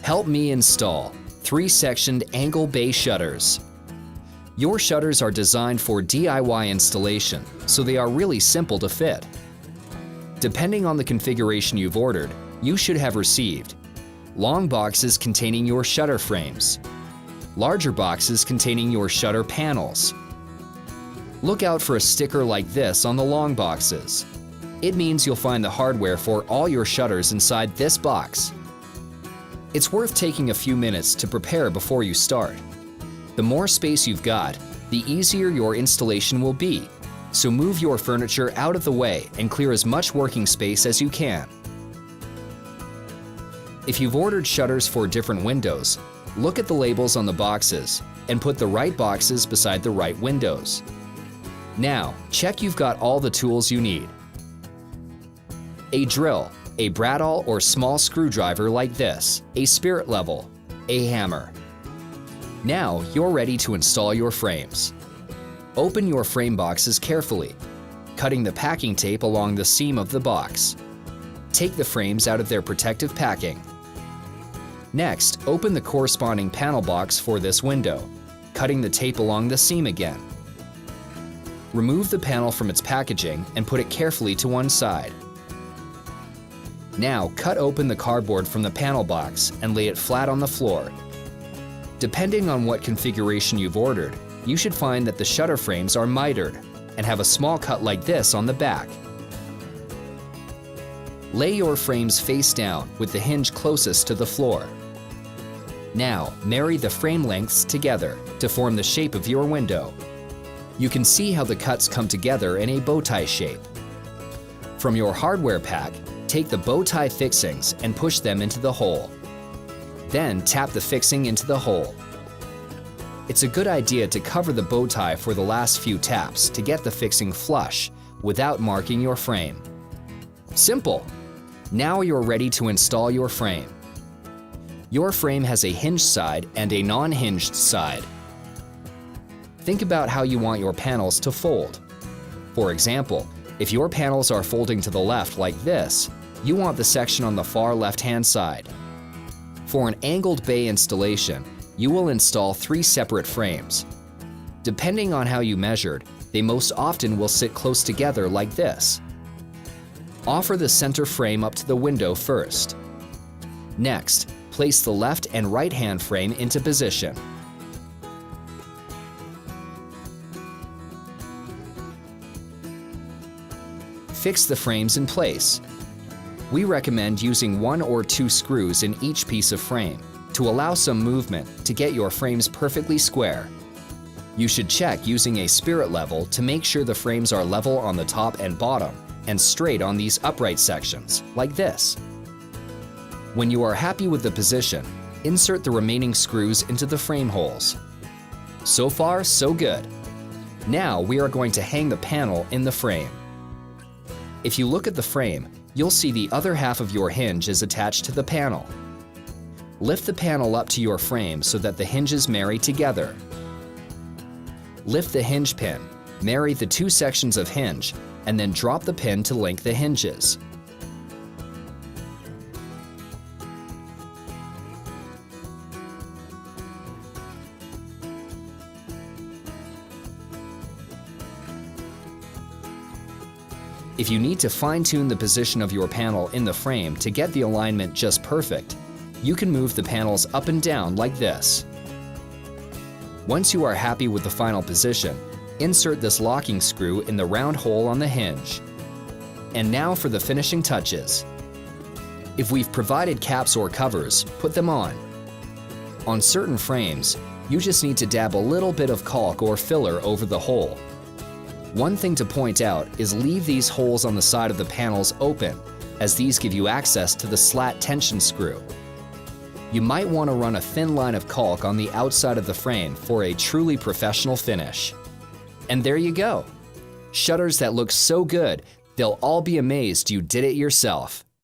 Help me install 3-sectioned angle bay shutters. Your shutters are designed for DIY installation, so they are really simple to fit. Depending on the configuration you've ordered, you should have received long boxes containing your shutter frames, larger boxes containing your shutter panels. Look out for a sticker like this on the long boxes. It means you'll find the hardware for all your shutters inside this box. It's worth taking a few minutes to prepare before you start. The more space you've got, the easier your installation will be, so move your furniture out of the way and clear as much working space as you can. If you've ordered shutters for different windows, look at the labels on the boxes and put the right boxes beside the right windows. Now, check you've got all the tools you need. A drill, a bradawl or small screwdriver like this, a spirit level, a hammer. Now you're ready to install your frames. Open your frame boxes carefully, cutting the packing tape along the seam of the box. Take the frames out of their protective packing. Next, open the corresponding panel box for this window, cutting the tape along the seam again. Remove the panel from its packaging and put it carefully to one side. Now cut open the cardboard from the panel box and lay it flat on the floor. Depending on what configuration you've ordered, you should find that the shutter frames are mitered and have a small cut like this on the back. Lay your frames face down with the hinge closest to the floor. Now marry the frame lengths together to form the shape of your window. You can see how the cuts come together in a bow tie shape. From your hardware pack, take the bow tie fixings and push them into the hole. Then tap the fixing into the hole. It's a good idea to cover the bow tie for the last few taps to get the fixing flush without marking your frame. Simple! Now you're ready to install your frame. Your frame has a hinged side and a non-hinged side. Think about how you want your panels to fold. For example, if your panels are folding to the left like this, you want the section on the far left-hand side. For an angled bay installation, you will install 3 separate frames. Depending on how you measured, they most often will sit close together like this. Offer the center frame up to the window first. Next, place the left and right-hand frame into position. Fix the frames in place. We recommend using 1 or 2 screws in each piece of frame to allow some movement to get your frames perfectly square. You should check using a spirit level to make sure the frames are level on the top and bottom and straight on these upright sections, like this. When you are happy with the position, insert the remaining screws into the frame holes. So far, so good. Now we are going to hang the panel in the frame. If you look at the frame, you'll see the other half of your hinge is attached to the panel. Lift the panel up to your frame so that the hinges marry together. Lift the hinge pin, marry the 2 sections of hinge, and then drop the pin to link the hinges. If you need to fine-tune the position of your panel in the frame to get the alignment just perfect, you can move the panels up and down like this. Once you are happy with the final position, insert this locking screw in the round hole on the hinge. And now for the finishing touches. If we've provided caps or covers, put them on. On certain frames, you just need to dab a little bit of caulk or filler over the hole. One thing to point out is leave these holes on the side of the panels open, as these give you access to the slat tension screw. You might want to run a thin line of caulk on the outside of the frame for a truly professional finish. And there you go! Shutters that look so good, they'll all be amazed you did it yourself.